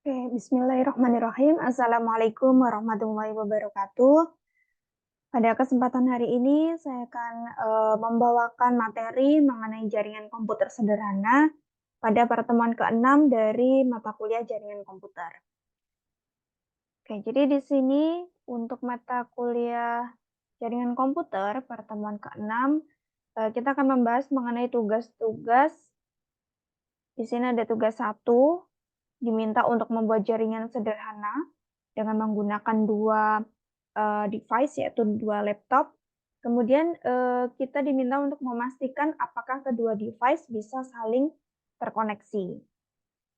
Oke, bismillahirrahmanirrahim. Assalamualaikum warahmatullahi wabarakatuh. Pada kesempatan hari ini saya akan membawakan materi mengenai jaringan komputer sederhana pada pertemuan ke-6 dari mata kuliah jaringan komputer. Oke, jadi di sini untuk mata kuliah jaringan komputer pertemuan ke-6 kita akan membahas mengenai tugas-tugas. Di sini ada tugas 1, diminta untuk membuat jaringan sederhana dengan menggunakan dua device, yaitu dua laptop. Kemudian kita diminta untuk memastikan apakah kedua device bisa saling terkoneksi.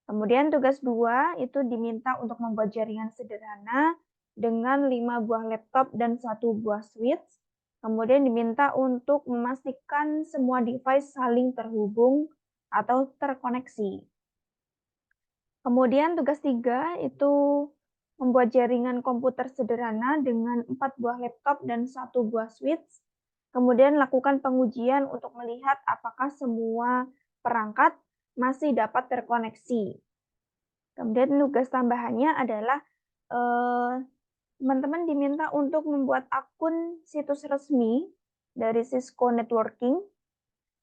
Kemudian tugas 2 itu diminta untuk membuat jaringan sederhana dengan 5 buah laptop dan 1 buah switch. Kemudian diminta untuk memastikan semua device saling terhubung atau terkoneksi. Kemudian tugas 3 itu membuat jaringan komputer sederhana dengan 4 buah laptop dan 1 buah switch. Kemudian lakukan pengujian untuk melihat apakah semua perangkat masih dapat terkoneksi. Kemudian tugas tambahannya adalah teman-teman diminta untuk membuat akun situs resmi dari Cisco Networking.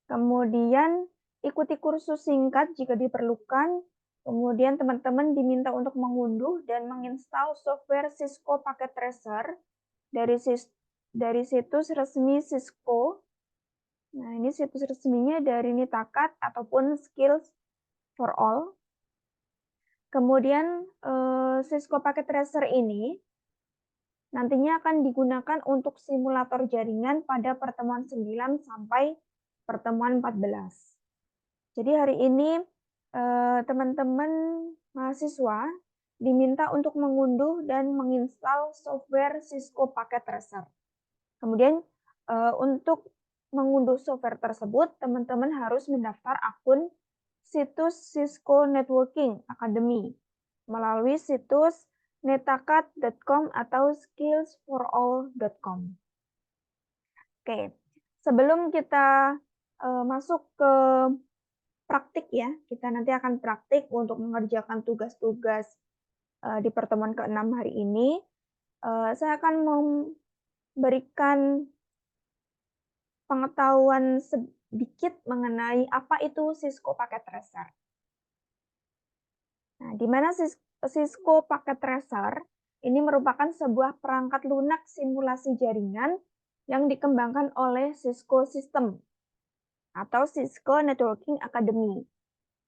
Kemudian ikuti kursus singkat jika diperlukan. Kemudian teman-teman diminta untuk mengunduh dan menginstal software Cisco Packet Tracer dari situs resmi Cisco. Nah, ini situs resminya dari Nitakat ataupun Skills for All. Kemudian Cisco Packet Tracer ini nantinya akan digunakan untuk simulator jaringan pada pertemuan 9 sampai pertemuan 14. Jadi hari ini teman-teman mahasiswa diminta untuk mengunduh dan menginstal software Cisco Packet Tracer. Kemudian untuk mengunduh software tersebut, teman-teman harus mendaftar akun situs Cisco Networking Academy melalui situs netakat.com atau skillsforall.com. Oke, sebelum kita masuk ke praktik ya, kita nanti akan praktik untuk mengerjakan tugas-tugas di pertemuan ke-6 hari ini. Saya akan memberikan pengetahuan sedikit mengenai apa itu Cisco Packet Tracer. Nah, di mana Cisco Packet Tracer ini merupakan sebuah perangkat lunak simulasi jaringan yang dikembangkan oleh Cisco System atau Cisco Networking Academy.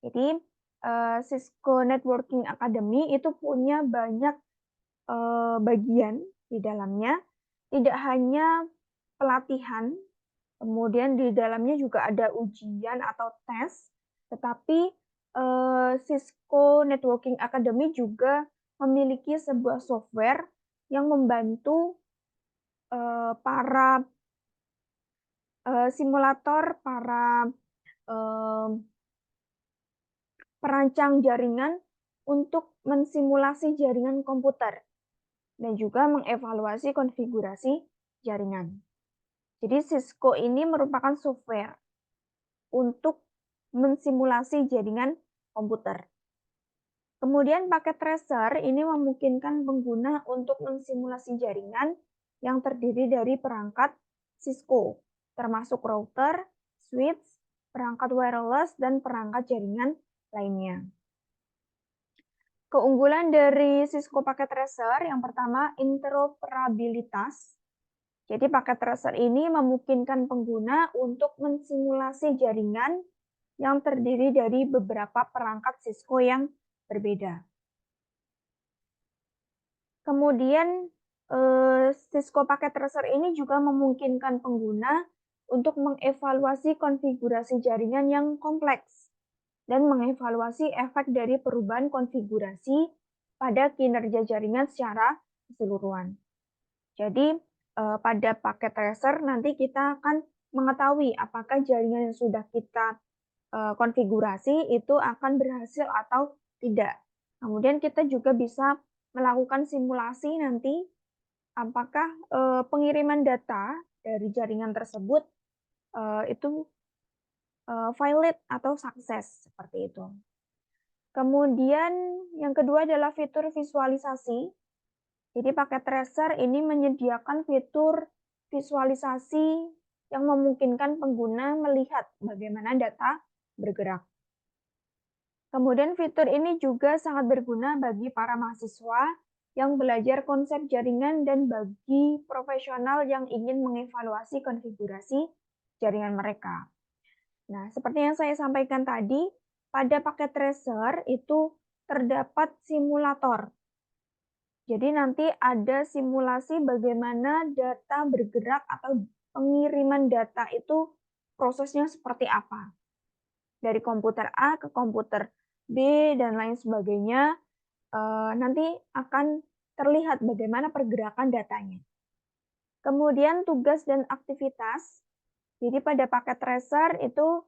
Jadi, Cisco Networking Academy itu punya banyak bagian di dalamnya, tidak hanya pelatihan, kemudian di dalamnya juga ada ujian atau tes, tetapi Cisco Networking Academy juga memiliki sebuah software yang membantu para simulator, para perancang jaringan untuk mensimulasi jaringan komputer dan juga mengevaluasi konfigurasi jaringan. Jadi Cisco ini merupakan software untuk mensimulasi jaringan komputer. Kemudian paket tracer ini memungkinkan pengguna untuk mensimulasi jaringan yang terdiri dari perangkat Cisco, termasuk router, switch, perangkat wireless, dan perangkat jaringan lainnya. Keunggulan dari Cisco Packet Tracer yang pertama interoperabilitas. Jadi paket tracer ini memungkinkan pengguna untuk mensimulasi jaringan yang terdiri dari beberapa perangkat Cisco yang berbeda. Kemudian Cisco Packet Tracer ini juga memungkinkan pengguna untuk mengevaluasi konfigurasi jaringan yang kompleks dan mengevaluasi efek dari perubahan konfigurasi pada kinerja jaringan secara keseluruhan. Jadi, pada paket tracer nanti kita akan mengetahui apakah jaringan yang sudah kita konfigurasi itu akan berhasil atau tidak. Kemudian kita juga bisa melakukan simulasi nanti apakah pengiriman data dari jaringan tersebut itu valid atau sukses seperti itu. Kemudian yang kedua adalah fitur visualisasi. Jadi paket tracer ini menyediakan fitur visualisasi yang memungkinkan pengguna melihat bagaimana data bergerak. Kemudian fitur ini juga sangat berguna bagi para mahasiswa yang belajar konsep jaringan dan bagi profesional yang ingin mengevaluasi konfigurasi jaringan mereka. Nah, seperti yang saya sampaikan tadi, pada paket tracer itu terdapat simulator. Jadi nanti ada simulasi bagaimana data bergerak atau pengiriman data itu prosesnya seperti apa. Dari komputer A ke komputer B dan lain sebagainya, nanti akan terlihat bagaimana pergerakan datanya. Kemudian tugas dan aktivitas. Jadi pada paket tracer itu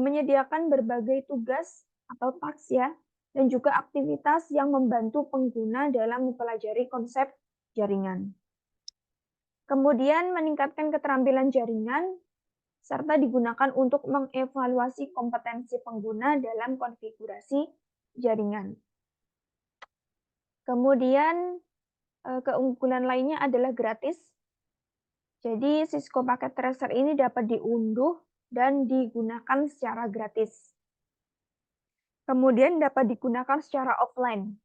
menyediakan berbagai tugas atau task ya, dan juga aktivitas yang membantu pengguna dalam mempelajari konsep jaringan. Kemudian meningkatkan keterampilan jaringan, serta digunakan untuk mengevaluasi kompetensi pengguna dalam konfigurasi jaringan. Kemudian keunggulan lainnya adalah gratis. Jadi Cisco Packet Tracer ini dapat diunduh dan digunakan secara gratis. Kemudian dapat digunakan secara offline.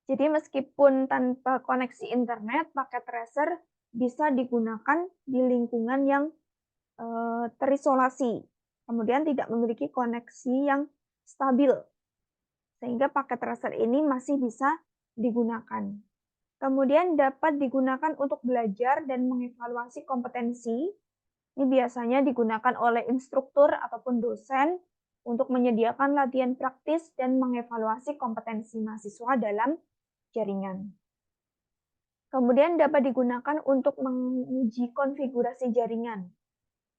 Jadi meskipun tanpa koneksi internet, Packet Tracer bisa digunakan di lingkungan yang terisolasi. Kemudian tidak memiliki koneksi yang stabil. Sehingga Packet Tracer ini masih bisa digunakan. Kemudian dapat digunakan untuk belajar dan mengevaluasi kompetensi. Ini biasanya digunakan oleh instruktur ataupun dosen untuk menyediakan latihan praktis dan mengevaluasi kompetensi mahasiswa dalam jaringan. Kemudian dapat digunakan untuk menguji konfigurasi jaringan.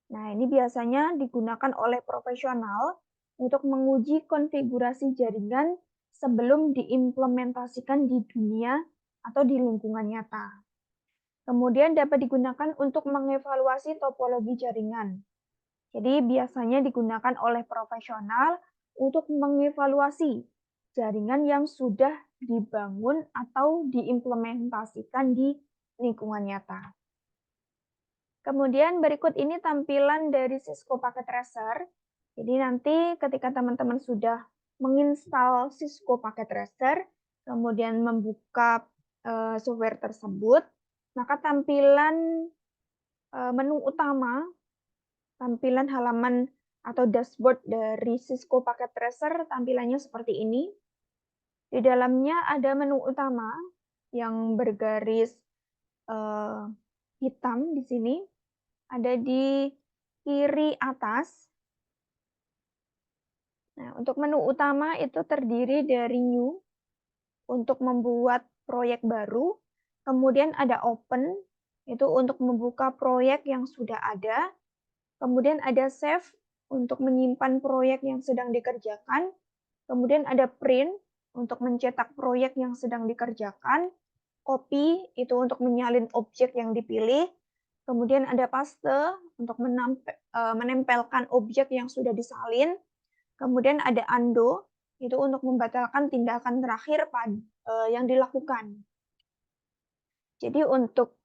Nah, ini biasanya digunakan oleh profesional untuk menguji konfigurasi jaringan sebelum diimplementasikan di dunia atau di lingkungan nyata. Kemudian dapat digunakan untuk mengevaluasi topologi jaringan. Jadi biasanya digunakan oleh profesional untuk mengevaluasi jaringan yang sudah dibangun atau diimplementasikan di lingkungan nyata. Kemudian berikut ini tampilan dari Cisco Packet Tracer. Jadi nanti ketika teman-teman sudah menginstal Cisco Packet Tracer, kemudian membuka software tersebut, maka tampilan menu utama, tampilan halaman atau dashboard dari Cisco Packet Tracer tampilannya seperti ini. Di dalamnya ada menu utama yang bergaris hitam di sini, ada di kiri atas. Nah, untuk menu utama itu terdiri dari New untuk membuat proyek baru, kemudian ada Open itu untuk membuka proyek yang sudah ada, kemudian ada Save untuk menyimpan proyek yang sedang dikerjakan, kemudian ada Print untuk mencetak proyek yang sedang dikerjakan, Copy itu untuk menyalin objek yang dipilih, kemudian ada Paste untuk menempelkan objek yang sudah disalin, kemudian ada Undo itu untuk membatalkan tindakan terakhir yang dilakukan. Jadi untuk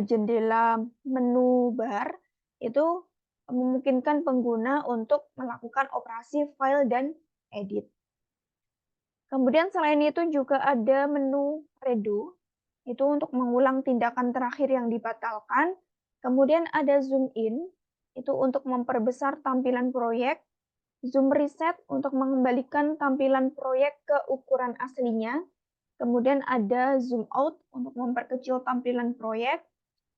jendela menu bar itu memungkinkan pengguna untuk melakukan operasi file dan edit. Kemudian selain itu juga ada menu redo, itu untuk mengulang tindakan terakhir yang dibatalkan. Kemudian ada zoom in, itu untuk memperbesar tampilan proyek. Zoom reset untuk mengembalikan tampilan proyek ke ukuran aslinya. Kemudian ada zoom out untuk memperkecil tampilan proyek.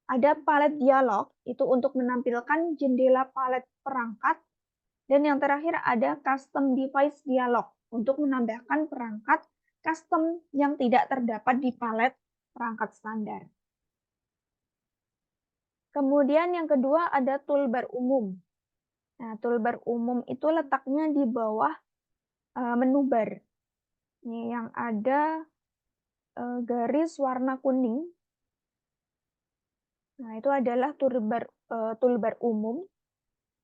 Ada palet dialog, itu untuk menampilkan jendela palet perangkat. Dan yang terakhir ada custom device dialog untuk menambahkan perangkat custom yang tidak terdapat di palet perangkat standar. Kemudian yang kedua ada toolbar umum. Nah, toolbar umum itu letaknya di bawah menu bar. Ini yang ada garis warna kuning. Nah, itu adalah toolbar umum.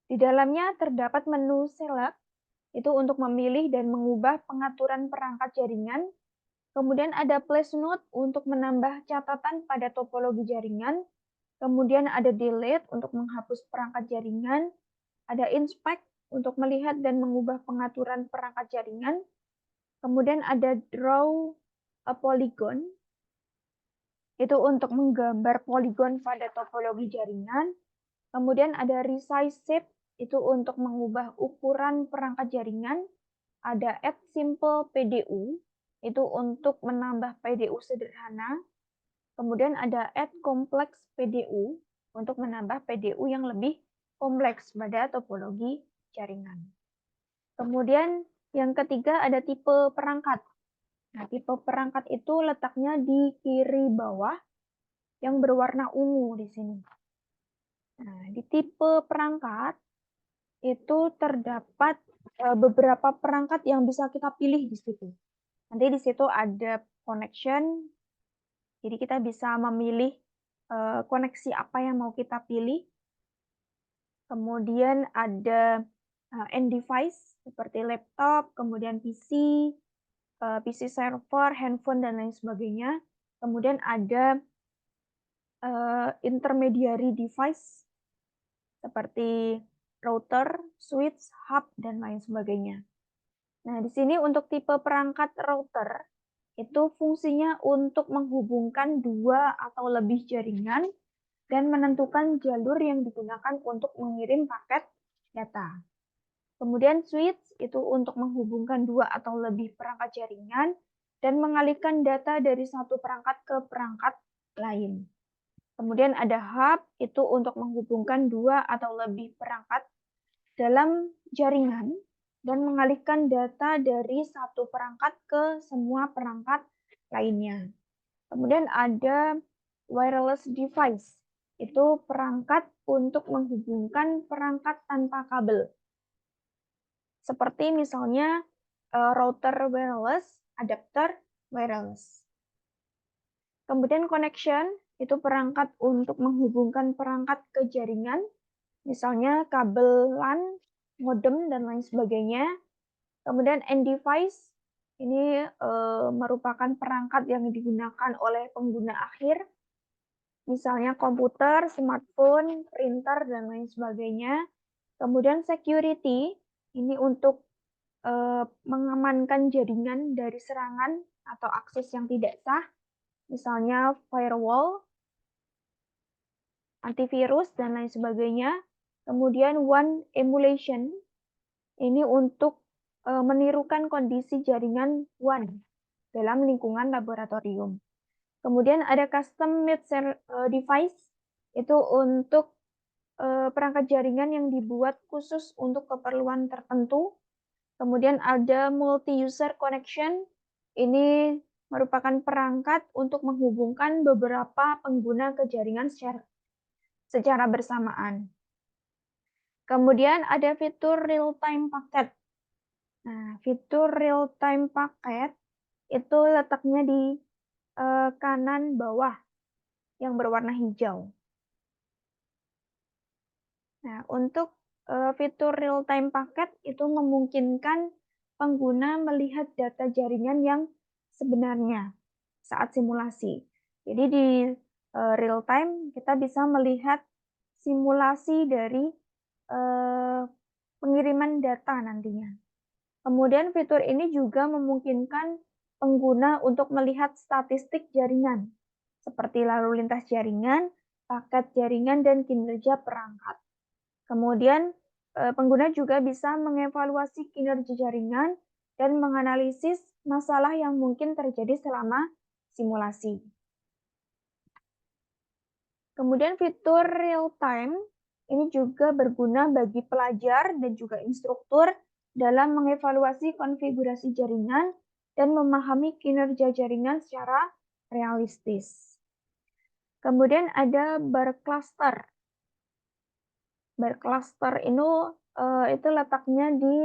Di dalamnya terdapat menu select, itu untuk memilih dan mengubah pengaturan perangkat jaringan. Kemudian ada place note untuk menambah catatan pada topologi jaringan. Kemudian ada delete untuk menghapus perangkat jaringan. Ada inspect untuk melihat dan mengubah pengaturan perangkat jaringan. Kemudian ada draw a polygon, itu untuk menggambar poligon pada topologi jaringan. Kemudian ada resize shape, itu untuk mengubah ukuran perangkat jaringan. Ada add simple PDU, itu untuk menambah PDU sederhana. Kemudian ada add complex PDU, untuk menambah PDU yang lebih kompleks pada topologi jaringan. Kemudian yang ketiga ada tipe perangkat. Nah, tipe perangkat itu letaknya di kiri bawah yang berwarna ungu di sini. Nah, di tipe perangkat itu terdapat beberapa perangkat yang bisa kita pilih di situ. Nanti di situ ada connection, jadi kita bisa memilih koneksi apa yang mau kita pilih. Kemudian ada end device seperti laptop, kemudian PC, PC server, handphone, dan lain sebagainya. Kemudian ada intermediary device seperti router, switch, hub, dan lain sebagainya. Nah, di sini untuk tipe perangkat router, itu fungsinya untuk menghubungkan dua atau lebih jaringan dan menentukan jalur yang digunakan untuk mengirim paket data. Kemudian switch itu untuk menghubungkan dua atau lebih perangkat jaringan dan mengalihkan data dari satu perangkat ke perangkat lain. Kemudian ada hub, itu untuk menghubungkan dua atau lebih perangkat dalam jaringan dan mengalihkan data dari satu perangkat ke semua perangkat lainnya. Kemudian ada wireless device, itu perangkat untuk menghubungkan perangkat tanpa kabel. Seperti misalnya router wireless, adapter wireless. Kemudian connection, itu perangkat untuk menghubungkan perangkat ke jaringan, misalnya kabel LAN, modem, dan lain sebagainya. Kemudian end device, ini merupakan perangkat yang digunakan oleh pengguna akhir, misalnya komputer, smartphone, printer, dan lain sebagainya. Kemudian security, ini untuk mengamankan jaringan dari serangan atau akses yang tidak sah, misalnya firewall, antivirus, dan lain sebagainya. Kemudian one emulation, ini untuk menirukan kondisi jaringan one dalam lingkungan laboratorium. Kemudian ada custom made device, itu untuk perangkat jaringan yang dibuat khusus untuk keperluan tertentu. Kemudian ada multi-user connection, ini merupakan perangkat untuk menghubungkan beberapa pengguna ke jaringan secara bersamaan. Kemudian ada fitur real-time packet. Nah, fitur real-time packet itu letaknya di kanan bawah yang berwarna hijau. Nah, untuk fitur real-time packet itu memungkinkan pengguna melihat data jaringan yang sebenarnya saat simulasi. Jadi di real time kita bisa melihat simulasi dari pengiriman data nantinya. Kemudian fitur ini juga memungkinkan pengguna untuk melihat statistik jaringan, seperti lalu lintas jaringan, paket jaringan, dan kinerja perangkat. Kemudian pengguna juga bisa mengevaluasi kinerja jaringan dan menganalisis masalah yang mungkin terjadi selama simulasi. Kemudian fitur real time ini juga berguna bagi pelajar dan juga instruktur dalam mengevaluasi konfigurasi jaringan dan memahami kinerja jaringan secara realistis. Kemudian ada bar cluster. Bar cluster itu letaknya di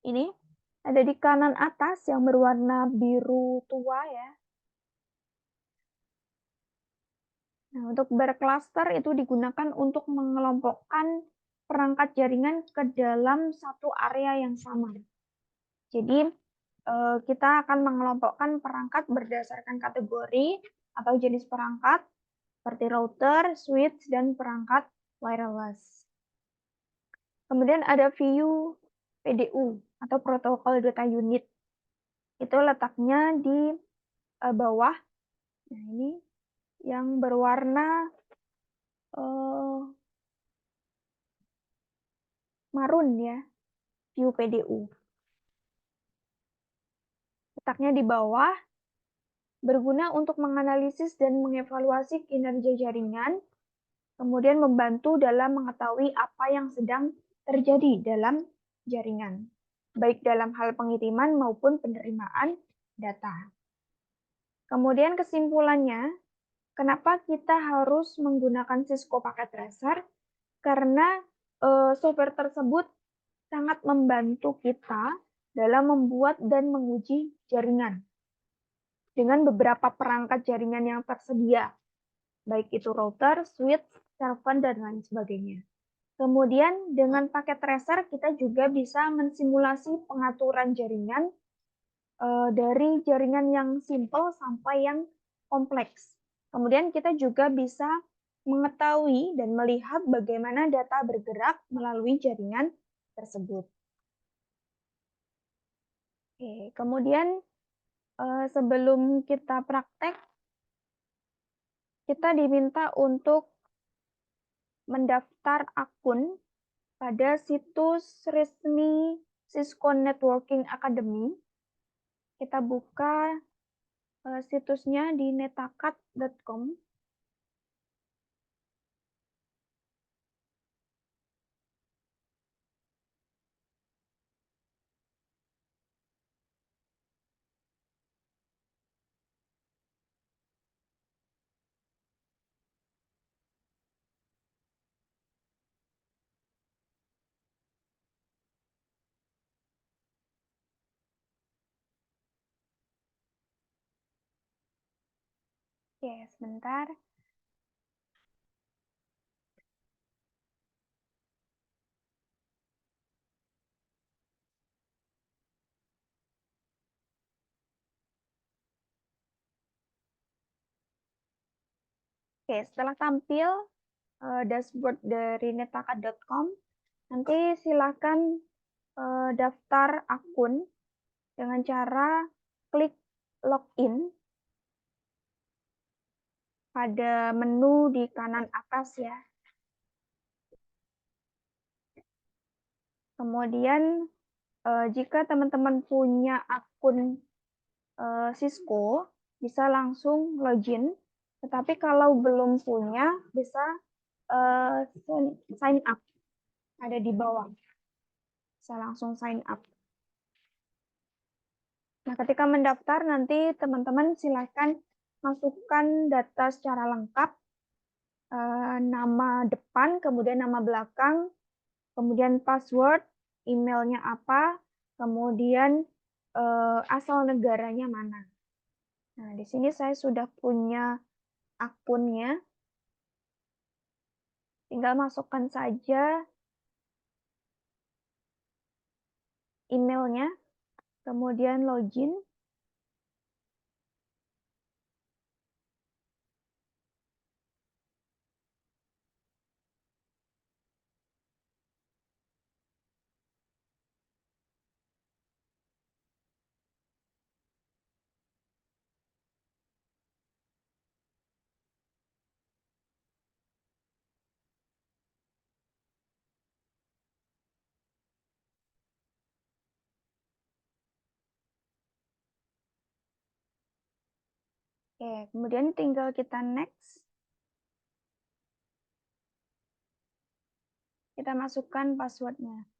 ini ada di kanan atas yang berwarna biru tua ya. Nah, untuk berklaster itu digunakan untuk mengelompokkan perangkat jaringan ke dalam satu area yang sama. Jadi, kita akan mengelompokkan perangkat berdasarkan kategori atau jenis perangkat, seperti router, switch, dan perangkat wireless. Kemudian ada view PDU atau protokol data unit. Itu letaknya di bawah. Nah, ini yang berwarna marun ya, view PDU. Letaknya di bawah, berguna untuk menganalisis dan mengevaluasi kinerja jaringan, kemudian membantu dalam mengetahui apa yang sedang terjadi dalam jaringan, baik dalam hal pengiriman maupun penerimaan data. Kemudian kesimpulannya, kenapa kita harus menggunakan Cisco Packet Tracer? Karena software tersebut sangat membantu kita dalam membuat dan menguji jaringan dengan beberapa perangkat jaringan yang tersedia, baik itu router, switch, server, dan lain sebagainya. Kemudian dengan paket tracer kita juga bisa mensimulasi pengaturan jaringan dari jaringan yang simple sampai yang kompleks. Kemudian kita juga bisa mengetahui dan melihat bagaimana data bergerak melalui jaringan tersebut. Oke, kemudian sebelum kita praktek, kita diminta untuk mendaftar akun pada situs resmi Cisco Networking Academy. Kita buka situsnya di netakat.com. Oke, sebentar. Oke, setelah tampil dashboard dari netakat.com, nanti silakan daftar akun dengan cara klik login pada menu di kanan atas ya. Kemudian jika teman-teman punya akun Cisco, bisa langsung login. Tetapi kalau belum punya, bisa sign up. Ada di bawah. Bisa langsung sign up. Nah, ketika mendaftar, nanti teman-teman silakan masukkan data secara lengkap, nama depan, kemudian nama belakang, kemudian password, emailnya apa, kemudian asal negaranya mana. Nah, di sini saya sudah punya akunnya, tinggal masukkan saja emailnya, kemudian login. Oke, kemudian tinggal kita next. Kita masukkan passwordnya.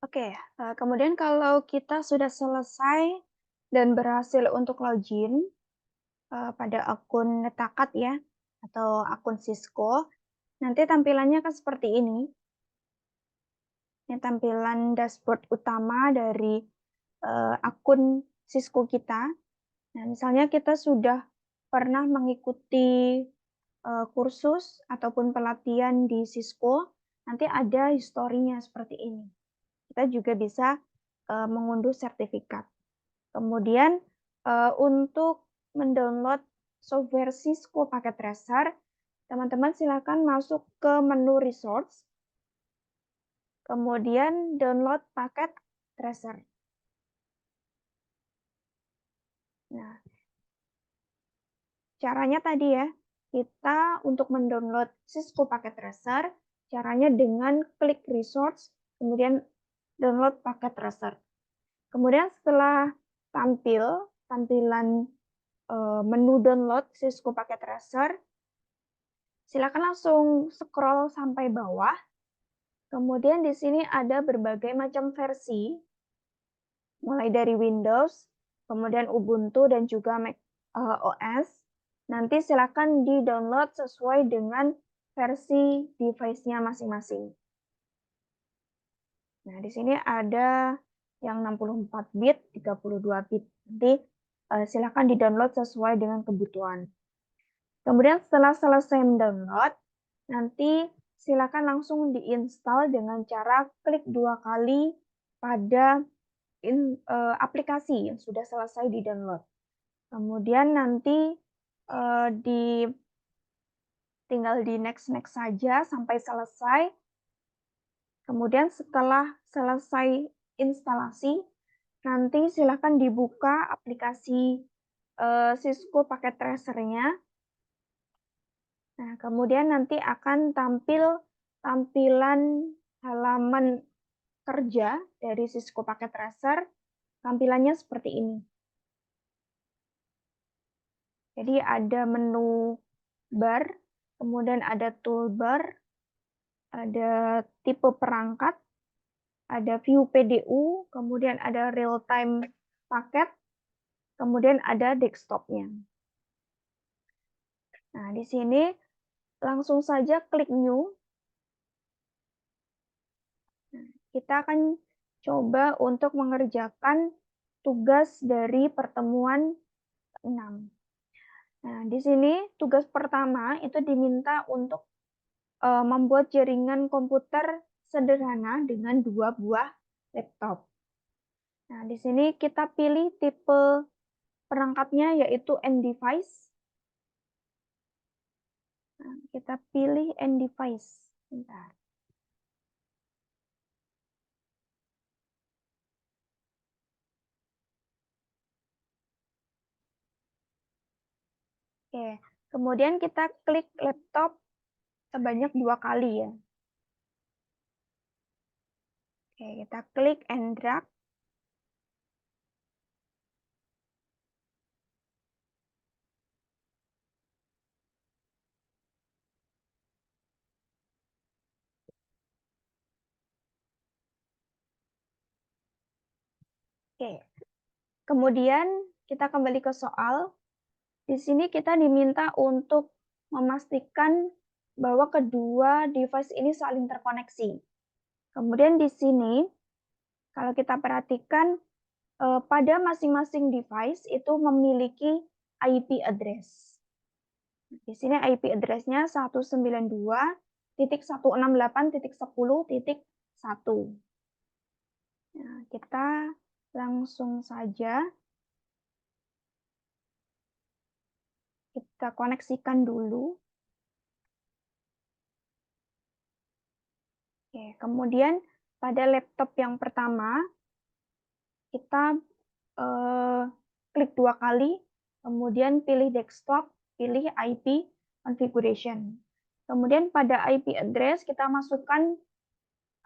Oke, kemudian kalau kita sudah selesai dan berhasil untuk login, pada akun Netakat ya, atau akun Cisco, nanti tampilannya kan seperti ini. Ini tampilan dashboard utama dari, akun Cisco kita. Nah, misalnya kita sudah pernah mengikuti, kursus ataupun pelatihan di Cisco, nanti ada historinya seperti ini. Kita juga bisa, mengunduh sertifikat. Kemudian, untuk mendownload software Cisco Packet Tracer, teman-teman silakan masuk ke menu Resource, kemudian download paket tracer. Nah, caranya tadi ya, kita untuk mendownload Cisco Packet Tracer, caranya dengan klik Resource, kemudian download paket tracer. Kemudian setelah tampilan menu download Cisco Packet Tracer, silakan langsung scroll sampai bawah. Kemudian di sini ada berbagai macam versi, mulai dari Windows, kemudian Ubuntu dan juga Mac OS. Nanti silakan di-download sesuai dengan versi device-nya masing-masing. Nah, di sini ada yang 64 bit, 32 bit. Nanti silakan di-download sesuai dengan kebutuhan. Kemudian setelah selesai mendownload, nanti silakan langsung diinstal dengan cara klik 2 kali pada aplikasi yang sudah selesai di-download. Kemudian nanti, eee, di tinggal di next-next saja sampai selesai. Kemudian setelah selesai instalasi, nanti silakan dibuka aplikasi, Cisco Packet Tracer-nya. Nah, kemudian nanti akan tampil tampilan halaman kerja dari Cisco Packet Tracer, tampilannya seperti ini. Jadi ada menu bar, kemudian ada toolbar, ada tipe perangkat, ada view PDU, kemudian ada real time paket, kemudian ada desktop-nya. Nah, di sini langsung saja klik new. Nah, kita akan coba untuk mengerjakan tugas dari pertemuan 6. Nah, di sini tugas pertama itu diminta untuk membuat jaringan komputer sederhana dengan 2 buah laptop. Nah, di sini kita pilih tipe perangkatnya yaitu end device. Nah, kita pilih end device. Bentar. Oke, kemudian kita klik laptop sebanyak 2 kali ya. Oke, kita klik and drag. Oke, kemudian kita kembali ke soal. Di sini kita diminta untuk memastikan bahwa kedua device ini saling terkoneksi. Kemudian di sini, kalau kita perhatikan, pada masing-masing device itu memiliki IP address. Di sini IP address-nya 192.168.10.1. Nah, kita langsung saja kita koneksikan dulu. Oke, kemudian pada laptop yang pertama, kita klik 2 kali, kemudian pilih desktop, pilih IP configuration. Kemudian pada IP address kita masukkan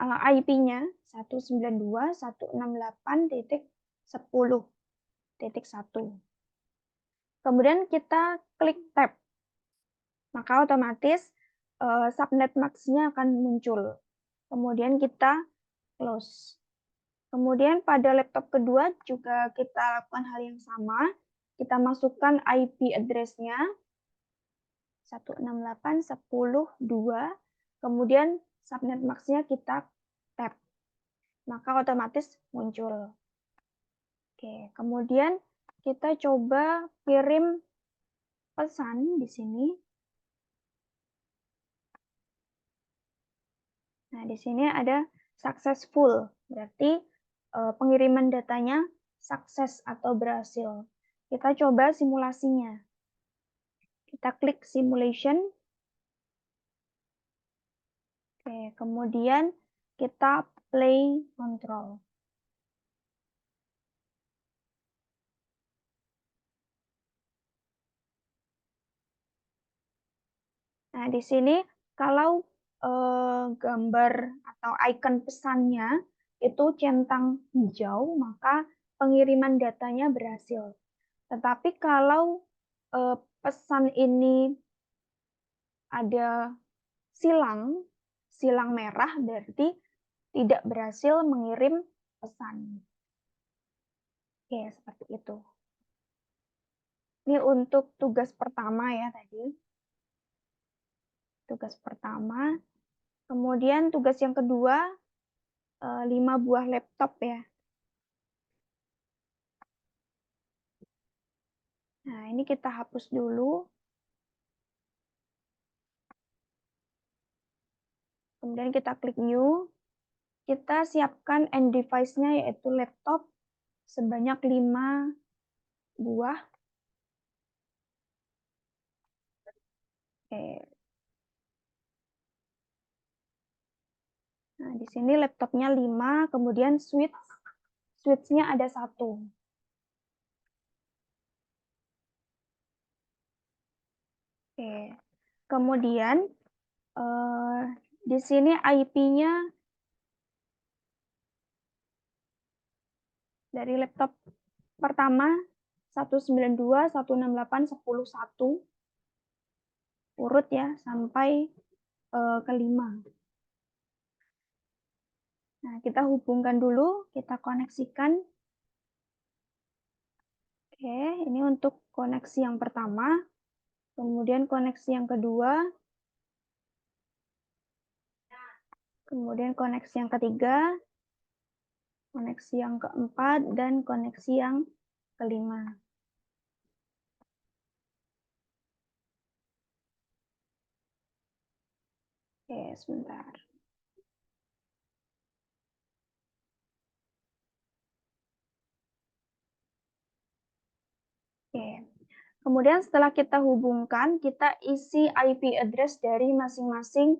IP-nya 192.168.10.1. Kemudian kita klik tab, maka otomatis subnet mask-nya akan muncul. Kemudian kita close. Kemudian pada laptop kedua juga kita lakukan hal yang sama. Kita masukkan IP address-nya 168.10.2, kemudian subnet mask-nya kita tap, maka otomatis muncul. Oke, kemudian kita coba kirim pesan di sini. Nah, di sini ada successful, berarti pengiriman datanya sukses atau berhasil. Kita coba simulasinya. Kita klik simulation. Oke, kemudian kita play control. Nah, di sini kalau gambar atau icon pesannya itu centang hijau, maka pengiriman datanya berhasil. Tetapi kalau pesan ini ada silang, silang merah berarti tidak berhasil mengirim pesan. Oke, seperti itu. Ini untuk tugas pertama ya tadi. Tugas pertama. Kemudian tugas yang kedua, 5 buah laptop ya. Nah, ini kita hapus dulu. Kemudian kita klik new. Kita siapkan end device-nya yaitu laptop sebanyak 5 buah. Oke. Nah, di sini laptopnya 5, kemudian switch-nya ada 1. Oke. Kemudian di sini IP-nya dari laptop pertama 192.168.10.1 urut ya sampai kelima. Nah, kita hubungkan dulu, kita koneksikan. Oke, ini untuk koneksi yang pertama. Kemudian koneksi yang kedua. Kemudian koneksi yang ketiga. Koneksi yang keempat, dan koneksi yang kelima. Oke, sebentar. Oke. Kemudian setelah kita hubungkan, kita isi IP address dari masing-masing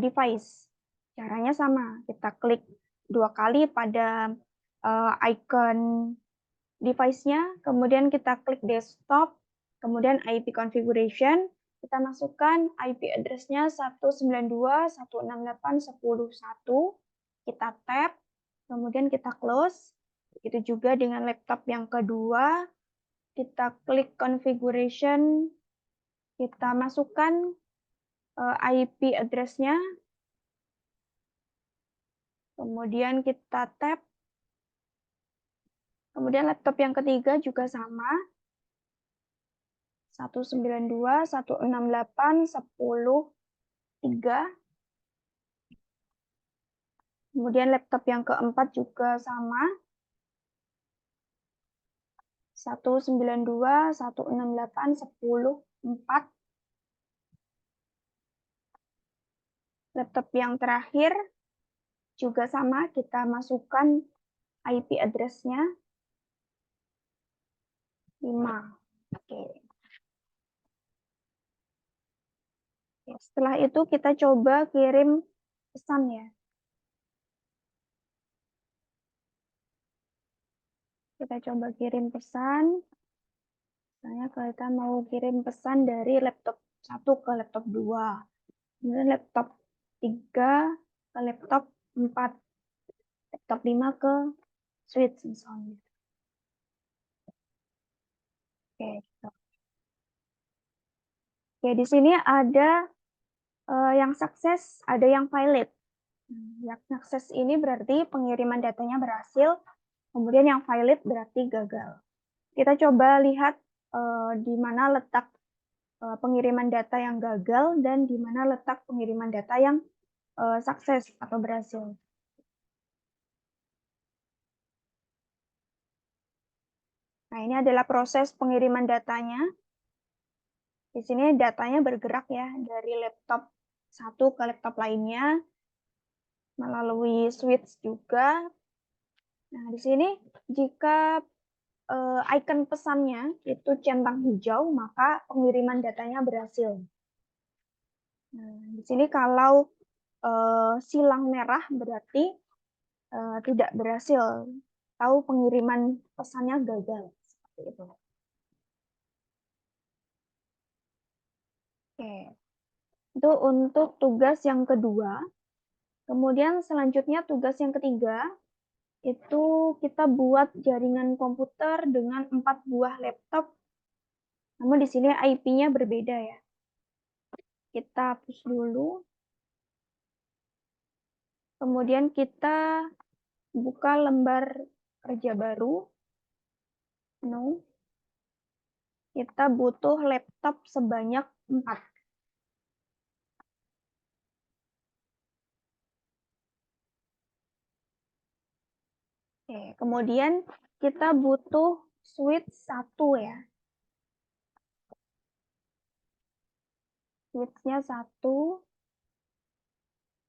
device. Caranya sama, kita klik 2 kali pada icon device-nya, kemudian kita klik desktop, kemudian IP configuration, kita masukkan IP address-nya 192.168.10.1, kita tap, kemudian kita close. Begitu juga dengan laptop yang kedua, kita klik configuration, kita masukkan IP address-nya, kemudian kita tap, kemudian laptop yang ketiga juga sama, 192.168.10.3. Kemudian laptop yang keempat juga sama, 192.168.10.4. Laptop yang terakhir juga sama, kita masukkan IP address-nya 5. Oke. Setelah itu kita coba kirim pesan ya. Kita coba kirim pesan. Misalnya kita mau kirim pesan dari laptop 1 ke laptop 2. Kemudian laptop 3 ke laptop 4. Laptop 5 ke switch misalnya. Oke, gitu. Oke, di sini ada yang sukses, ada yang valid. Yang sukses ini berarti pengiriman datanya berhasil, kemudian yang valid berarti gagal. Kita coba lihat di mana letak pengiriman data yang gagal dan di mana letak pengiriman data yang sukses atau berhasil. Nah, ini adalah proses pengiriman datanya. Di sini datanya bergerak ya dari laptop satu ke laptop lainnya melalui switch juga. Nah, di sini jika icon pesannya itu centang hijau, maka pengiriman datanya berhasil. Nah, di sini kalau silang merah berarti tidak berhasil, atau pengiriman pesannya gagal. Seperti itu. Oke, itu untuk tugas yang kedua. Kemudian selanjutnya tugas yang ketiga, itu kita buat jaringan komputer dengan 4 buah laptop. Namun di sini IP-nya berbeda ya. Kita hapus dulu. Kemudian kita buka lembar kerja baru. No. Kita butuh laptop sebanyak 4. Oke, kemudian kita butuh switch 1 ya. Switch-nya 1.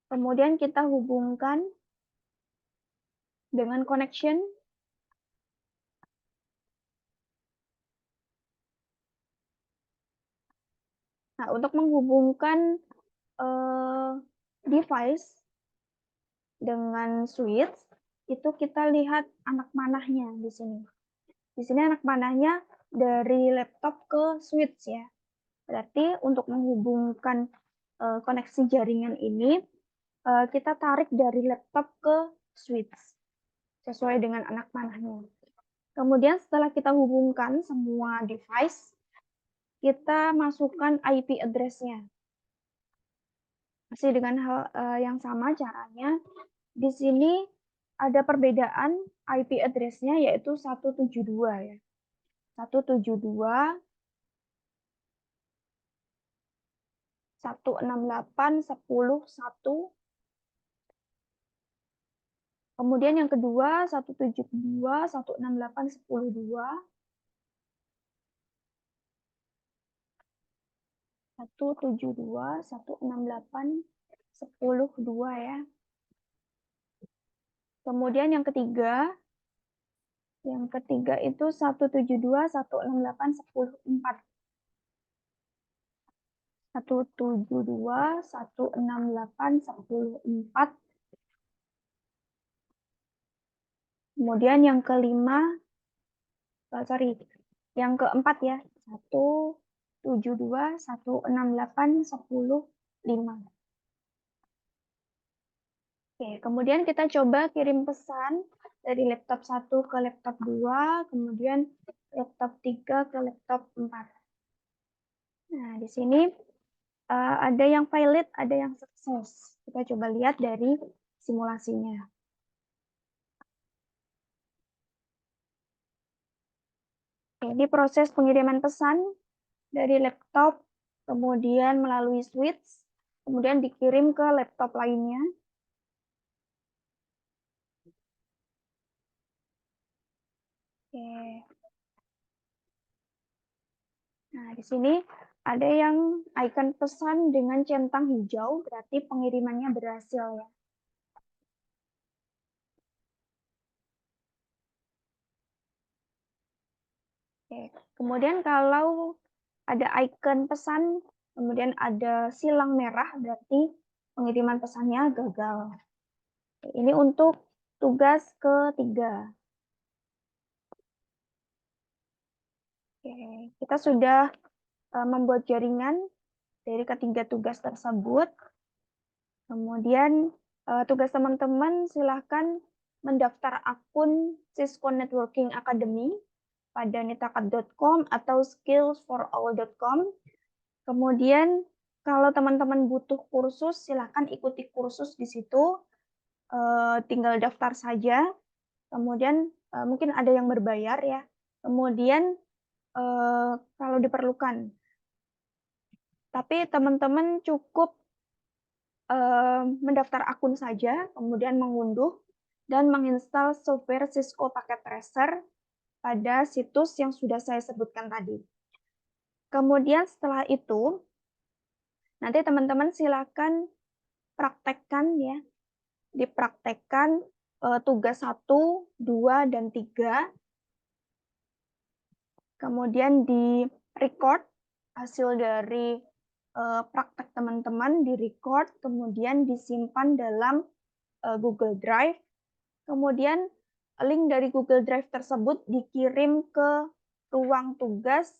Kemudian kita hubungkan dengan connection. Nah, untuk menghubungkan device dengan switch, itu kita lihat anak panahnya di sini. Di sini anak panahnya dari laptop ke switch ya. Berarti untuk menghubungkan koneksi jaringan ini, kita tarik dari laptop ke switch sesuai dengan anak panahnya. Kemudian setelah kita hubungkan semua device, kita masukkan IP address-nya. Masih dengan hal yang sama caranya. Di sini ada perbedaan IP address-nya yaitu 172 ya. 172 168 10 1. Kemudian yang kedua 172 168 10 2. 172 168 10 2 ya. Kemudian yang ketiga itu 172 168 10 4. 172 168 10 4. Kemudian yang kelima, yang keempat ya, 172 168 10 5. Oke, kemudian kita coba kirim pesan dari laptop 1 ke laptop 2, kemudian laptop 3 ke laptop 4. Nah, di sini ada yang valid, ada yang sukses. Kita coba lihat dari simulasinya. Oke, ini proses pengiriman pesan dari laptop, kemudian melalui switch, kemudian dikirim ke laptop lainnya. Oke. Nah, di sini ada yang icon pesan dengan centang hijau, berarti pengirimannya berhasil ya. Oke. Kemudian kalau ada icon pesan, kemudian ada silang merah, berarti pengiriman pesannya gagal. Oke, ini untuk tugas ketiga. Oke, kita sudah membuat jaringan dari ketiga tugas tersebut. Kemudian tugas teman-teman silahkan mendaftar akun Cisco Networking Academy pada nitakat.com atau skillsforall.com. Kemudian kalau teman-teman butuh kursus, silahkan ikuti kursus di situ. tinggal daftar saja, kemudian, mungkin ada yang berbayar ya, kemudian, kalau diperlukan. Tapi teman-teman cukup, mendaftar akun saja, kemudian mengunduh dan menginstal software Cisco Packet Tracer pada situs yang sudah saya sebutkan tadi. Kemudian setelah itu, nanti teman-teman silakan praktekkan ya, dipraktekkan, tugas 1, 2, dan 3. Kemudian di-record hasil dari, praktek teman-teman, di-record, kemudian disimpan dalam, Google Drive, kemudian link dari Google Drive tersebut dikirim ke ruang tugas,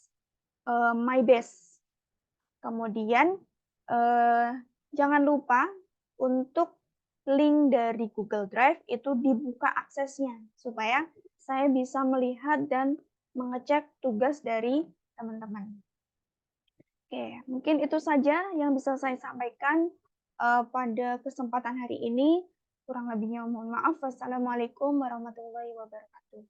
MyBase. Kemudian, jangan lupa untuk link dari Google Drive itu dibuka aksesnya, supaya saya bisa melihat dan mengecek tugas dari teman-teman. Oke, mungkin itu saja yang bisa saya sampaikan, pada kesempatan hari ini. Kurang lebihnya mohon maaf. Wassalamualaikum warahmatullahi wabarakatuh.